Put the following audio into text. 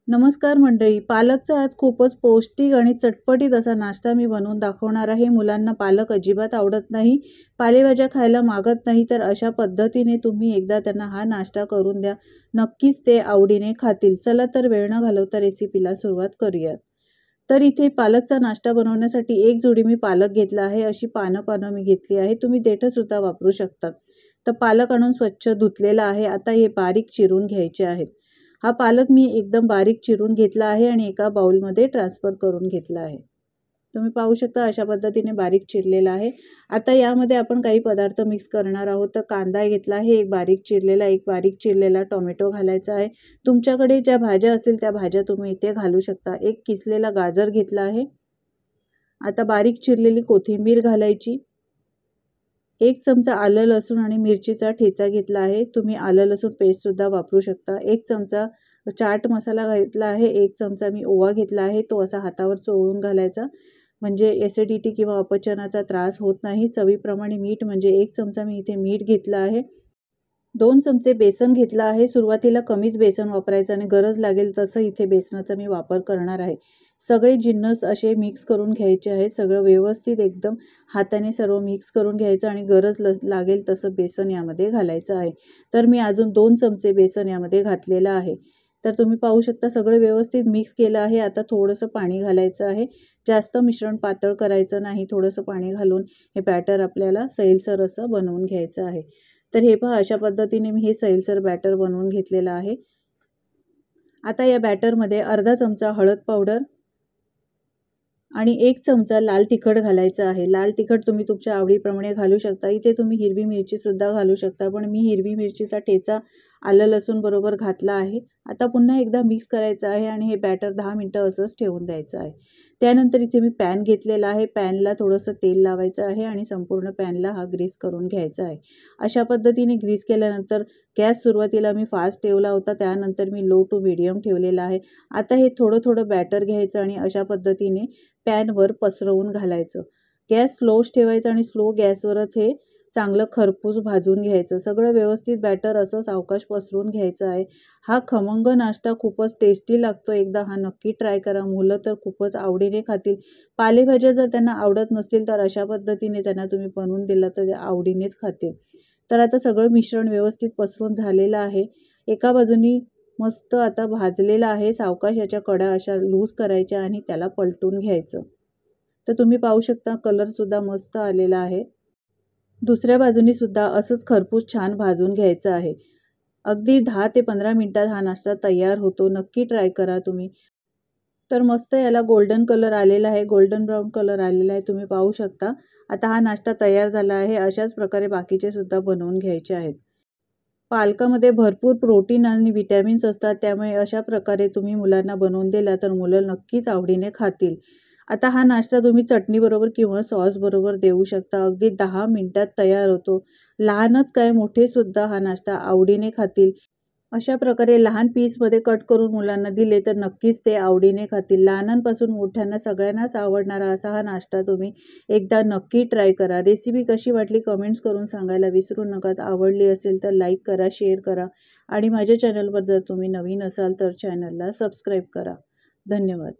नमस्कार मंडळी, पालकचा आज खूपच पौष्टिक आणि चटपटीत असा नाश्ता मी बनवून दाखवणार आहे। मुलांना पालक अजिबात आवडत नाही, पालेभाज्या खायला मागत नाही, तर अशा पद्धतीने तुम्ही एकदा त्यांना हा नाश्ता करून द्या, नक्कीच ते आवडीने खातील। चला तर वेळ न घालवता रेसिपीला सुरुवात करूयात। तर इथे पालकचा नाश्ता बनवण्यासाठी एक जोडी मी पालक घेतला आहे। अशी पानं मी घेतली आहे, तुम्ही देठ सुद्धा वापरू शकता। तर पालक आणून स्वच्छ धुतलेला आहे। आता हे बारीक चिरून घ्यायचे आहेत। हा पालक मी एकदम बारीक चिरून घेतला आहे आणि एका बाउलमध्ये ट्रान्सफर करून घेतला आहे। तुम्ही पाहू शकता अशा पद्धतीने बारीक चिरलेला आहे। आता यामध्ये आपण काही पदार्थ मिक्स करणार आहोत। तर कांदा घेतला आहे, एक बारीक चिरलेला टोमॅटो घालायचा आहे। तुमच्याकडे ज्या भाज्या असतील त्या भाज्या तुम्ही इथे घालू शकता। एक किसलेला गाजर घेतला आहे। आता बारीक चिरलेली कोथिंबीर घालायची। एक चमचा आलं लसूण आणि मिरचीचा ठेचा घेतला आहे। तुम्ही आलं लसूण पेस्ट सुद्धा वापरू शकता। एक चमचा चाट मसाला घेतला आहे। एक चमचा मी ओवा घेतला आहे, तो असा हातावर चोळून घालायचा, म्हणजे ॲसिडिटी किंवा अपचनाचा त्रास होत नाही। चवीप्रमाणे मीठ, म्हणजे एक चमचा मी इथे मीठ घेतला आहे। 2 चमचे बेसन घेतला आहे। सुरुवातीला कमीच बेसन वापरायचं आणि गरज लागेल तसं इथे बेसनाचा मी वापर करणार आहे। सगळे जिन्नस असे मिक्स करून घ्यायचे आहे। सगळं व्यवस्थित एकदम हाताने सर्व मिक्स करून घ्यायचं आणि गरज लागेल तसं बेसन यामध्ये घालायचं आहे। तर मी अजून 2 चमचे बेसन यामध्ये घातलेलं आहे। तर तुम्ही पाहू शकता सगळं व्यवस्थित मिक्स केलं आहे। आता थोडंसं पाणी घालायचं आहे। जास्त मिश्रण पातळ करायचं नाही, थोडंसं पाणी घालून हे बॅटर आपल्याला सैलसर असं बनवून घ्यायचं आहे। तर हे पहा अशा पद्धतीने मी हे सैलसर बॅटर बनवून घेतलेलं आहे। आता या बॅटरमध्ये अर्धा चमचा हळद पावडर आणि 1 चमचा लाल तिखट घालायचं आहे। लाल तिखट तुम्ही तुमच्या आवडीप्रमाणे घालू शकता। इथे तुम्ही हिरवी मिरची सुद्धा घालू शकता, पण मी हिरवी मिरचीचा ठेचा आलं लसूण बरोबर घातला आहे। आता पुन्हा एकदा मिक्स करायचं आहे आणि हे बॅटर 10 मिनिटं असंच ठेवून द्यायचं आहे। त्यानंतर इथे मी पॅन घेतलेला आहे। पॅनला थोडंसं तेल लावायचं आहे आणि संपूर्ण पॅनला हा ग्रीस करून घ्यायचा आहे। अशा पद्धतीने ग्रीस केल्यानंतर गॅस सुरुवातीला मी फास्ट ठेवला होता, त्यानंतर मी लो टू मीडियम ठेवलेला आहे। आता हे थोडं बॅटर घ्यायचं आणि अशा पद्धतीने पॅनवर पसरवून घालायचं। गॅस स्लोच ठेवायचा आणि स्लो गॅसवरच हे चांगलं खरपूस भाजून घ्यायचं। सगळं व्यवस्थित बॅटर असं सावकाश पसरून घ्यायचं आहे। हा खमंग नाश्ता खूपच टेस्टी लागतो, एकदा हा नक्की ट्राय करा। मुलं तर खूपच आवडीने खातील। पालेभाज्या जर त्यांना आवडत नसतील तर अशा पद्धतीने त्यांना तुम्ही बनवून दिला तर ते आवडीनेच खातील। तर आता सगळं मिश्रण व्यवस्थित पसरून झालेलं आहे। एका बाजूनी मस्त आता भाजलेला आहे। सावकाश याच्या कडा अशा लूज करायच्या आणि त्याला पलटून घ्यायचं। तर तुम्ही पाहू शकता कलर सुद्धा मस्त आलेला आहे। दुसऱ्या बाजूनी सुद्धा असंच खरपूस छान भाजून घ्यायचं आहे। अगदी 10 ते 15 मिनिटात हा नाश्ता तयार होतो, नक्की ट्राय करा तुम्ही। तर मस्त याला गोल्डन कलर आलेला आहे, गोल्डन ब्राउन कलर आलेला आहे, तुम्ही पाहू शकता। आता हा नाश्ता तयार झाला आहे। अशाच प्रकारे बाकीचे सुद्धा बनवून घ्यायचे आहेत। पालकामध्ये भरपूर प्रोटीन आणि विटॅमिन्स असतात, त्यामुळे अशा प्रकारे तुम्ही मुलांना बनवून दिला तर मुलं नक्कीच आवडीने खातील। आता हा नाश्ता तुम्ही चटणीबरोबर किंवा सॉसबरोबर देऊ शकता। अगदी 10 मिनिटात तयार होतो। लहानच काय मोठे सुद्धा हा नाश्ता आवडीने खातील। अशा प्रकारे लहान पीसमध्ये कट करून मुलांना दिले तर नक्कीच ते आवडीने खातील। लहानांपासून मोठ्यांना सगळ्यांनाच आवडणारा असा हा नाश्ता तुम्ही एकदा नक्की ट्राय करा। रेसिपी कशी वाटली कमेंट्स करून सांगायला विसरू नका। आवडली असेल तर लाईक करा, शेअर करा आणि माझ्या चॅनलवर जर तुम्ही नवीन असाल तर चॅनलला सबस्क्राईब करा। धन्यवाद।